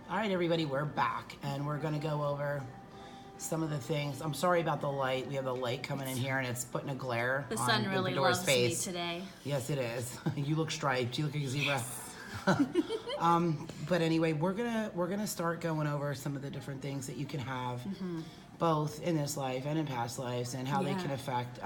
All right, everybody, we're back, and we're going to go over some of the things. I'm sorry about the light. We have the light coming in here, and it's putting a glare The on sun really Nymphadora's loves face. me today. Yes, it is. You look striped. You look like a zebra. But anyway, we're gonna start going over some of the different things that you can have, both in this life and in past lives, and how they can affect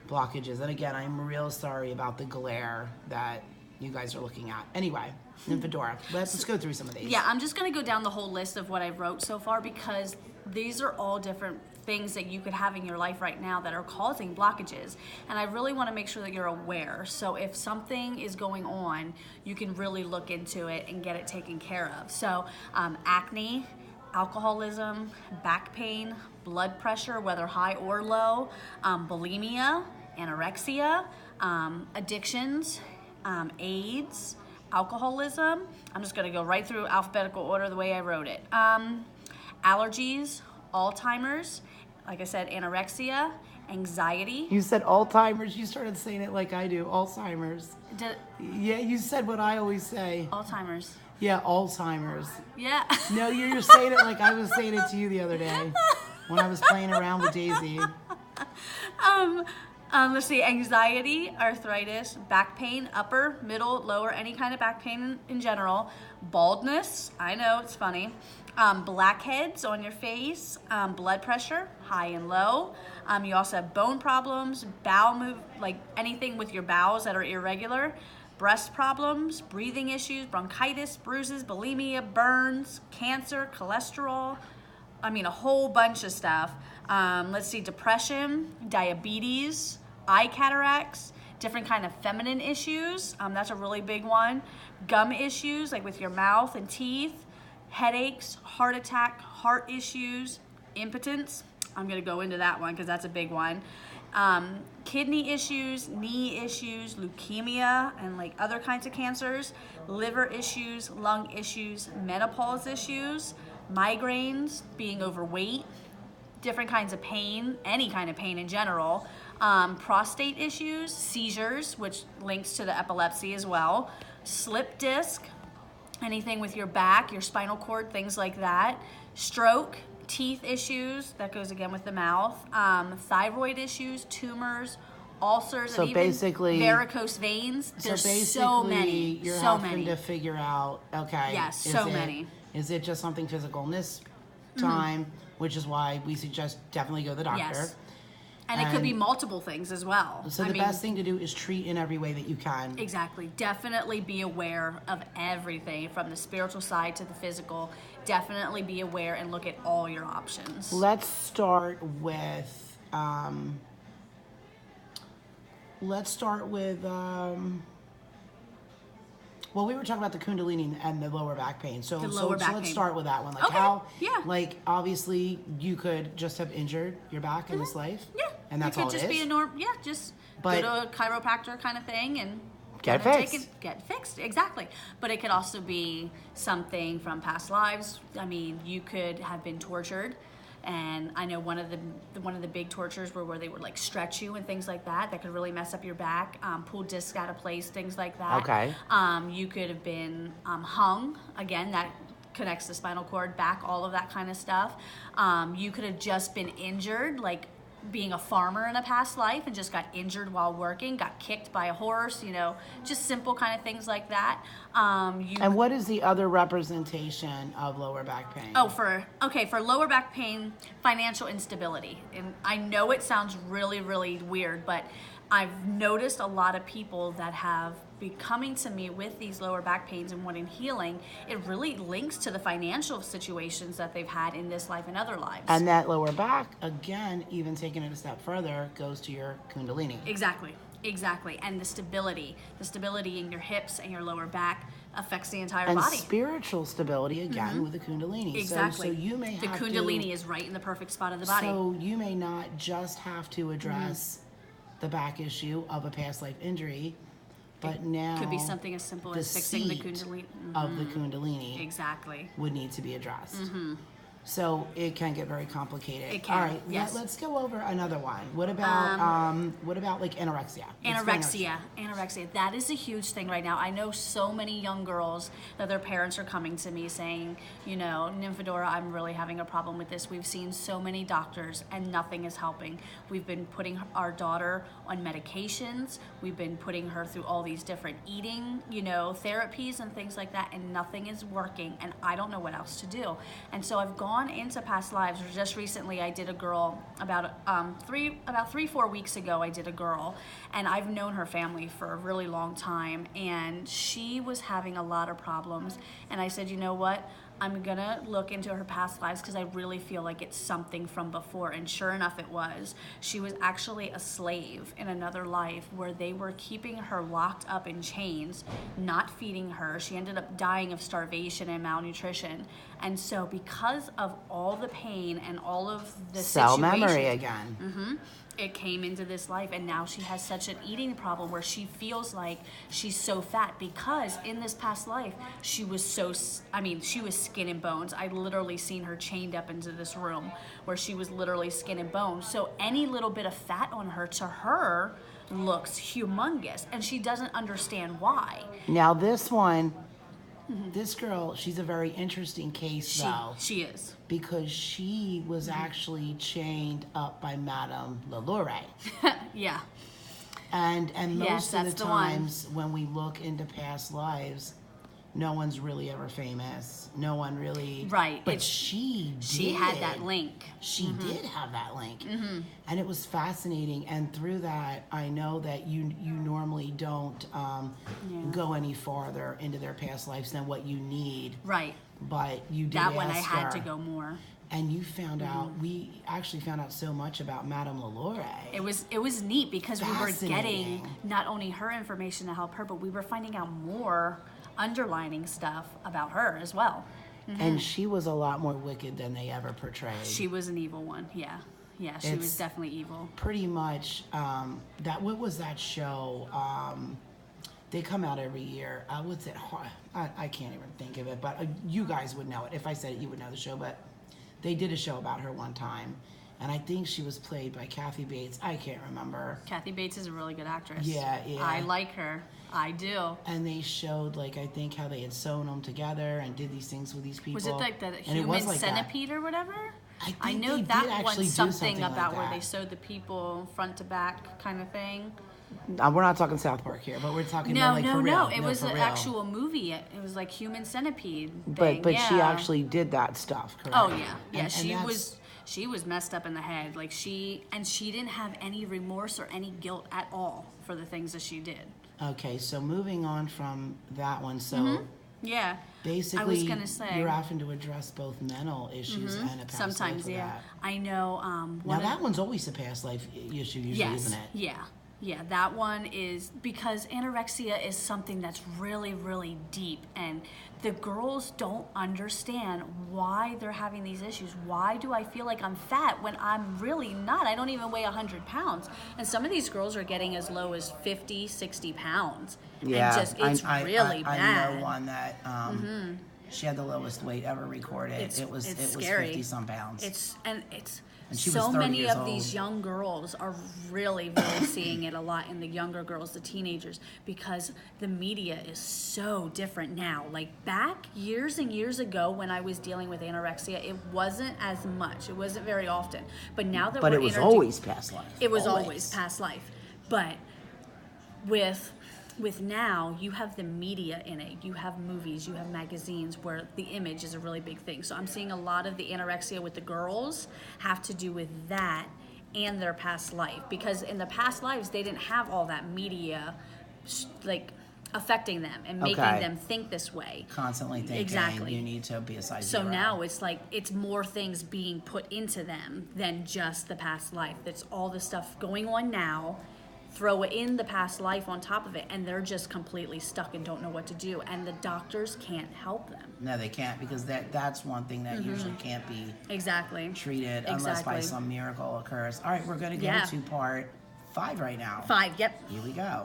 blockages. And again, I'm real sorry about the glare that you guys are looking at. Anyway, Nymphadora, let's go through some of these. Yeah, I'm just going to go down the whole list of what I wrote so far because these are all different things that you could have in your life right now that are causing blockages. And I really want to make sure that you're aware. So if something is going on, you can really look into it and get it taken care of. So acne, alcoholism, back pain, blood pressure, whether high or low, bulimia, anorexia, addictions, AIDS, alcoholism. I'm just going to go right through alphabetical order the way I wrote it. Allergies, Alzheimer's, like I said, anorexia, anxiety. You said Alzheimer's. You started saying it like I do. Alzheimer's. Yeah, you said what I always say. Alzheimer's. Yeah, Alzheimer's. Yeah. No, you're saying it like I was saying it to you the other day when I was playing around with Daisy. Let's see, anxiety, arthritis, back pain, upper, middle, lower, any kind of back pain in general, baldness, I know, it's funny, blackheads on your face, blood pressure, high and low. You also have bone problems, bowel move, like anything with your bowels that are irregular, breast problems, breathing issues, bronchitis, bruises, bulimia, burns, cancer, cholesterol. I mean, a whole bunch of stuff. Let's see, depression, diabetes, eye cataracts, different kind of feminine issues. That's a really big one. Gum issues, like with your mouth and teeth, headaches, heart attack, heart issues, impotence. I'm gonna go into that one because that's a big one. Kidney issues, knee issues, leukemia, and like other kinds of cancers, liver issues, lung issues, menopause issues, migraines, being overweight, different kinds of pain, any kind of pain in general, prostate issues, seizures, which links to the epilepsy as well, slip disc, anything with your back, your spinal cord, things like that, stroke, teeth issues, that goes again with the mouth, thyroid issues, tumors, ulcers, So and even basically, varicose veins. There's so basically, so many. You're so having many. to figure out, okay. Yes, so many. Is it just something physical in this time, which is why we suggest definitely go to the doctor. Yes. And it could be multiple things as well. So the best thing to do is treat in every way that you can. Exactly. Definitely be aware of everything from the spiritual side to the physical. Definitely be aware and look at all your options. Let's start with well, we were talking about the Kundalini and the lower back pain. So let's start with that one. Like how, like obviously you could just have injured your back in this life. Yeah. And that's all all it is. It could just be just go to a chiropractor kind of thing and get fixed. Get fixed, exactly. But it could also be something from past lives. I mean, you could have been tortured. And I know one of the big tortures were where they would like stretch you and things like that. That could really mess up your back, pull discs out of place, things like that. Okay. You could have been hung. Again, that connects the spinal cord, back, all of that kind of stuff. You could have just been injured, like being a farmer in a past life and just got injured while working, got kicked by a horse, just simple kind of things like that. And what is the other representation of lower back pain? Oh, for lower back pain, financial instability. And I know it sounds really, really weird, but I've noticed a lot of people that have been coming to me with these lower back pains and wanting healing. It really links to the financial situations that they've had in this life and other lives. And that lower back, again, even taking it a step further, goes to your Kundalini. Exactly. And the stability in your hips and your lower back affects the entire and body. And spiritual stability, again, with the Kundalini. Exactly. So you may have the Kundalini is right in the perfect spot of the body. So you may not just have to address the back issue of a past life injury, but now could be something as simple as fixing the Kundalini of the Kundalini. Exactly. Would need to be addressed. So it can get very complicated. It can, All right, yes. let's go over another one. What about like anorexia? Anorexia. That is a huge thing right now. I know so many young girls that their parents are coming to me saying, you know, Nymphadora, I'm really having a problem with this. We've seen so many doctors and nothing is helping. We've been putting our daughter on medications. We've been putting her through all these different eating, you know, therapies and things like that, and nothing is working, and I don't know what else to do. And so I've gone into past lives. Just recently I did a girl about 3-4 weeks ago. I did a girl, and I've known her family for a really long time, and she was having a lot of problems, and I said, you know what, I'm gonna look into her past lives because I really feel like it's something from before. And sure enough, it was. She was actually a slave in another life where they were keeping her locked up in chains, not feeding her. She ended up dying of starvation and malnutrition. And so because of all the pain and all of the cell situations, memory again. it came into this life, and now she has such an eating problem where she feels like she's so fat because in this past life she was she was skin and bones. I literally seen her chained up into this room where she was literally skin and bones. So any little bit of fat on her, to her, looks humongous, and she doesn't understand why. Now this one, this girl, she's a very interesting case though. She is. Because she was actually chained up by Madame Lalaurie. Yeah. And most of the that's the times when we look into past lives, no one's really ever famous. No one really. Right. But she did. She had that link. She did have that link. And it was fascinating. And through that, I know that you normally don't go any farther into their past lives than what you need. Right. But you did that one I ask had her, to go more. and you found out. We actually found out so much about Madame Lalaurie. It was neat because we were getting Fascinating. not only her information to help her, but we were finding out more underlining stuff about her as well. And she was a lot more wicked than they ever portrayed. She was an evil one. Yeah, she It's was definitely evil. Pretty much. What was that show? They come out every year. What's it? I can't even think of it, but you guys would know it. If I said it, you would know the show. But they did a show about her one time, and I think she was played by Kathy Bates. I can't remember. Kathy Bates is a really good actress. Yeah. I like her. I do. And they showed, like, I think how they had sewn them together and did these things with these people. Was it like the And it was human like centipede or whatever? I know they did that actually one's do something like about where that. they sewed the people front to back kind of thing. We're not talking South Park here, but we're talking about, like, for real. No. It was for an real. actual movie. It was like human centipede But thing. she yeah. actually did that stuff, correct? Oh yeah, yeah. And She was messed up in the head. Like she didn't have any remorse or any guilt at all for the things that she did. Okay, so moving on from that one, so Yeah. basically, I was gonna say you're having to address both mental issues and a past life sometimes, for yeah. that. I know. Now that one's always a past life issue, usually, yes, isn't it? yeah. That one is because anorexia is something that's really, really deep, and the girls don't understand why they're having these issues. Why do I feel like I'm fat when I'm really not? I don't even weigh 100 pounds. And some of these girls are getting as low as 50, 60 pounds. Yeah, And just, it's really bad. I know one that she had the lowest weight ever recorded. It was scary. 50 some pounds. And she was so 30 many years of old. these young girls are really, really seeing it a lot in the younger girls, the teenagers, because the media is so different now. Like back years and years ago when I was dealing with anorexia, it wasn't as much. It wasn't very often. But now that But we're it was always past life. It was always past life. But with now, you have the media in it. You have movies, you have magazines where the image is a really big thing. So I'm seeing a lot of the anorexia with the girls have to do with that and their past life. Because in the past lives, they didn't have all that media like affecting them and making them think this way. Constantly thinking you need to be a size So 0. now it's like it's more things being put into them than just the past life. That's all the stuff going on now. Throw in the past life on top of it, and they're just completely stuck and don't know what to do. And the doctors can't help them. No, they can't, because that's one thing that usually can't be treated unless by some miracle occurs. All right, we're going to go to part 5 right now. 5, yep. Here we go.